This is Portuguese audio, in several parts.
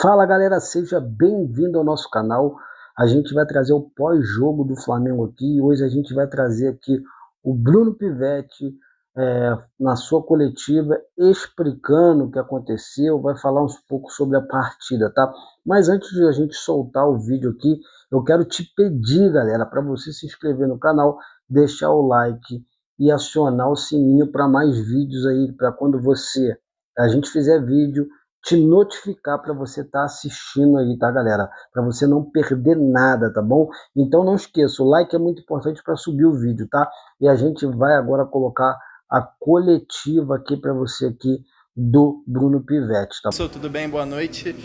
Fala galera, seja bem-vindo ao nosso canal. A gente vai trazer o pós-jogo do Flamengo aqui. Hoje a gente vai trazer aqui o Bruno Pivetti na sua coletiva, explicando o que aconteceu, vai falar um pouco sobre a partida, tá? Mas antes de a gente soltar o vídeo aqui, eu quero te pedir, galera, para você se inscrever no canal, deixar o like e acionar o sininho para mais vídeos aí, para quando a gente fizer vídeo te notificar para você estar assistindo aí, tá, galera? Para você não perder nada, tá bom? Então não esqueça, o like é muito importante para subir o vídeo, tá? E a gente vai agora colocar a coletiva aqui para você aqui do Bruno Pivetti, tá? Tudo bem? Boa noite.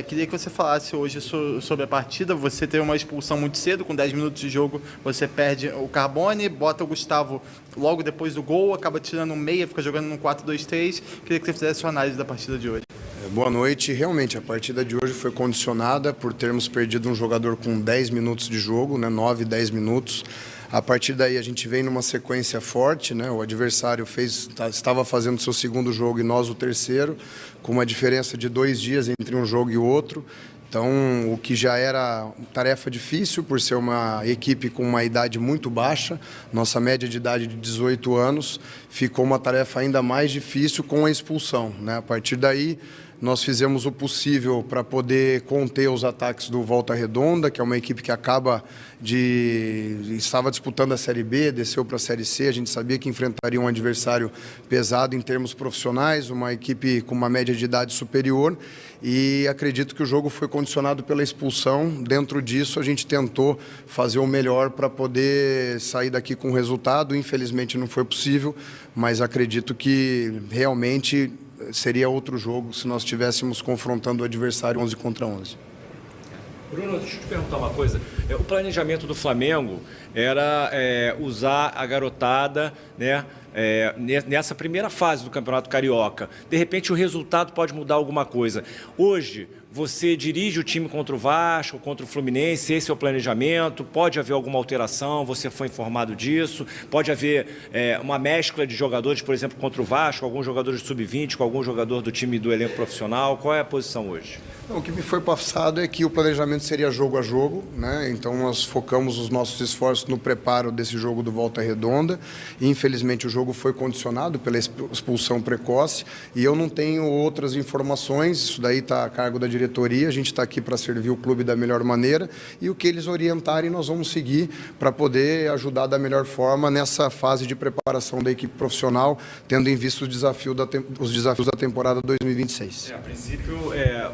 Queria que você falasse hoje sobre a partida. Você teve uma expulsão muito cedo, com 10 minutos de jogo você perde o Carbone, bota o Gustavo logo depois do gol, acaba tirando um meia, fica jogando num 4-2-3. Queria que você fizesse sua análise da partida de hoje. Boa noite. Realmente, a partida de hoje foi condicionada por termos perdido um jogador com 10 minutos de jogo, né, 9, 10 minutos. A partir daí a gente vem numa sequência forte, né? O adversário estava fazendo seu segundo jogo e nós o terceiro, com uma diferença de 2 dias entre um jogo e o outro. Então, o que já era tarefa difícil, por ser uma equipe com uma idade muito baixa, nossa média de idade de 18 anos, ficou uma tarefa ainda mais difícil com a expulsão, né? A partir daí, nós fizemos o possível para poder conter os ataques do Volta Redonda, que é uma equipe que estava disputando a Série B, desceu para a Série C. A gente sabia que enfrentaria um adversário pesado em termos profissionais, uma equipe com uma média de idade superior, e acredito que o jogo foi condicionado pela expulsão. Dentro disso, a gente tentou fazer o melhor para poder sair daqui com o resultado. Infelizmente não foi possível, mas acredito que realmente seria outro jogo se nós estivéssemos confrontando o adversário 11 contra 11. Bruno, deixa eu te perguntar uma coisa. O planejamento do Flamengo era usar a garotada, né, nessa primeira fase do Campeonato Carioca. De repente o resultado pode mudar alguma coisa. Hoje, você dirige o time contra o Vasco, contra o Fluminense, esse é o planejamento, pode haver alguma alteração, você foi informado disso, pode haver uma mescla de jogadores, por exemplo, contra o Vasco, alguns jogadores de sub-20, com algum jogador do time do elenco profissional, qual é a posição hoje? O que me foi passado é que o planejamento seria jogo a jogo, né? Então nós focamos os nossos esforços no preparo desse jogo do Volta Redonda, e infelizmente o jogo foi condicionado pela expulsão precoce, e eu não tenho outras informações, isso daí está a cargo da diretoria, a gente está aqui para servir o clube da melhor maneira, e o que eles orientarem nós vamos seguir para poder ajudar da melhor forma nessa fase de preparação da equipe profissional, tendo em vista os desafios da temporada 2026. A princípio,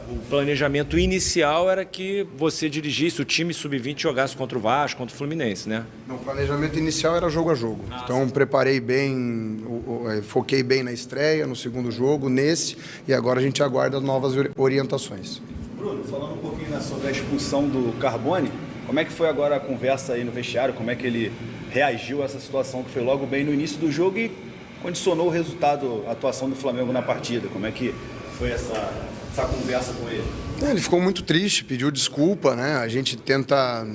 o planejamento inicial era que você dirigisse o time sub-20 e jogasse contra o Vasco, contra o Fluminense, né? Não, o planejamento inicial era jogo a jogo. Então, preparei bem, foquei bem na estreia, no segundo jogo, nesse, e agora a gente aguarda novas orientações. Bruno, falando um pouquinho sobre a expulsão do Carbone, como é que foi agora a conversa aí no vestiário? Como é que ele reagiu a essa situação que foi logo bem no início do jogo e condicionou o resultado, a atuação do Flamengo na partida? Como é que foi essa conversa com ele? Ele ficou muito triste, pediu desculpa, né? A gente tenta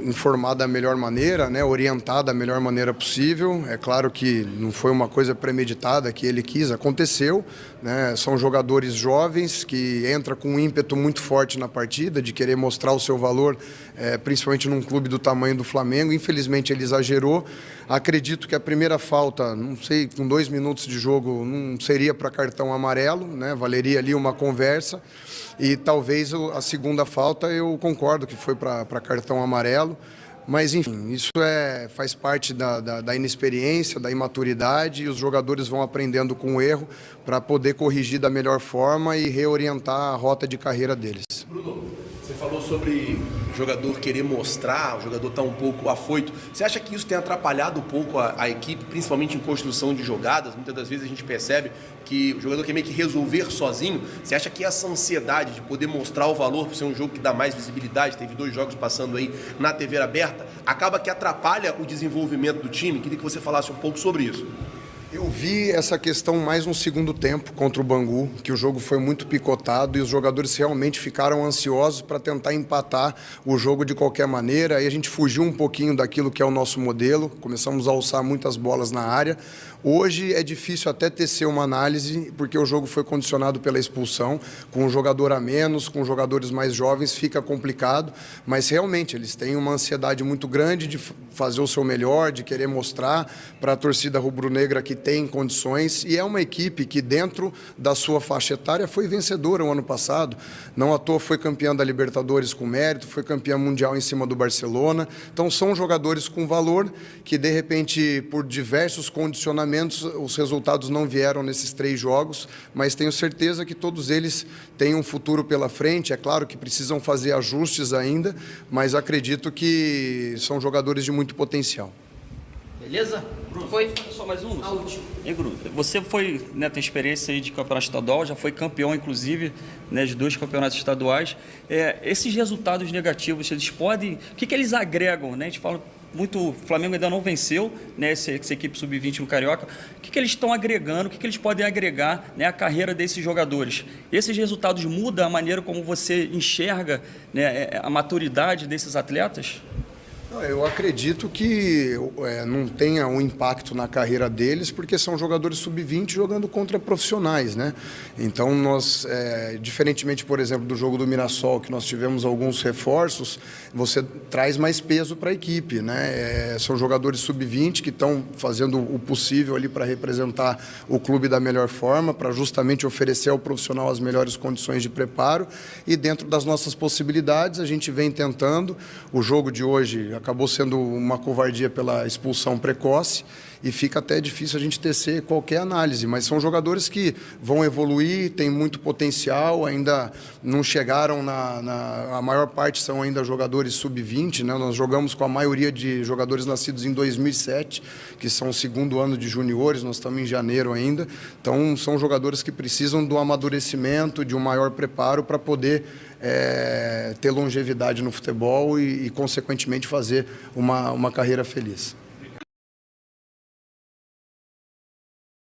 informar da melhor maneira, né? Orientar da melhor maneira possível. É claro que não foi uma coisa premeditada que ele quis, aconteceu, né? São jogadores jovens que entram com um ímpeto muito forte na partida, de querer mostrar o seu valor, principalmente num clube do tamanho do Flamengo. Infelizmente ele exagerou. Acredito que a primeira falta, não sei, com 2 minutos de jogo, não seria para cartão amarelo, né? Valeria ali uma conversa. E talvez a segunda falta eu concordo que foi para cartão amarelo, mas enfim, isso faz parte da inexperiência, da imaturidade, e os jogadores vão aprendendo com o erro para poder corrigir da melhor forma e reorientar a rota de carreira deles. Bruno, você falou sobre o jogador querer mostrar, o jogador está um pouco afoito. Você acha que isso tem atrapalhado um pouco a equipe, principalmente em construção de jogadas? Muitas das vezes a gente percebe que o jogador quer meio que resolver sozinho. Você acha que essa ansiedade de poder mostrar o valor por ser um jogo que dá mais visibilidade, teve 2 jogos passando aí na TV aberta, acaba que atrapalha o desenvolvimento do time? Queria que você falasse um pouco sobre isso. Eu vi essa questão mais no segundo tempo contra o Bangu, que o jogo foi muito picotado e os jogadores realmente ficaram ansiosos para tentar empatar o jogo de qualquer maneira. Aí a gente fugiu um pouquinho daquilo que é o nosso modelo, começamos a alçar muitas bolas na área. Hoje é difícil até tecer uma análise, porque o jogo foi condicionado pela expulsão, com um jogador a menos, com jogadores mais jovens, fica complicado, mas realmente eles têm uma ansiedade muito grande de fazer o seu melhor, de querer mostrar para a torcida rubro-negra que tem condições, e é uma equipe que dentro da sua faixa etária foi vencedora o ano passado, não à toa foi campeã da Libertadores com mérito, foi campeã mundial em cima do Barcelona, então são jogadores com valor que de repente por diversos condicionamentos os resultados não vieram nesses 3 jogos, mas tenho certeza que todos eles têm um futuro pela frente, é claro que precisam fazer ajustes ainda, mas acredito que são jogadores de muito potencial. Beleza? Bruno, foi só mais um? A última. E, Bruno, você foi, né, tem experiência aí de campeonato estadual, já foi campeão, inclusive, né, de 2 campeonatos estaduais. Esses resultados negativos, eles podem... O que eles agregam? Né? A gente fala muito... O Flamengo ainda não venceu, né, essa equipe sub-20 no Carioca. O que eles estão agregando? O que eles podem agregar, né, à carreira desses jogadores? Esses resultados mudam a maneira como você enxerga, né, a maturidade desses atletas? Eu acredito que não tenha um impacto na carreira deles, porque são jogadores sub-20 jogando contra profissionais, né? Então, nós, diferentemente, por exemplo, do jogo do Mirassol, que nós tivemos alguns reforços, você traz mais peso para a equipe, né? São jogadores sub-20 que estão fazendo o possível ali para representar o clube da melhor forma, para justamente oferecer ao profissional as melhores condições de preparo, e dentro das nossas possibilidades, a gente vem tentando. O jogo de hoje acabou sendo uma covardia pela expulsão precoce e fica até difícil a gente tecer qualquer análise, mas são jogadores que vão evoluir, têm muito potencial, ainda não chegaram a maior parte são ainda jogadores sub-20, né? Nós jogamos com a maioria de jogadores nascidos em 2007, que são o 2º ano de juniores, nós estamos em janeiro ainda, então são jogadores que precisam do amadurecimento, de um maior preparo para poder ter longevidade no futebol e consequentemente, fazer uma carreira feliz.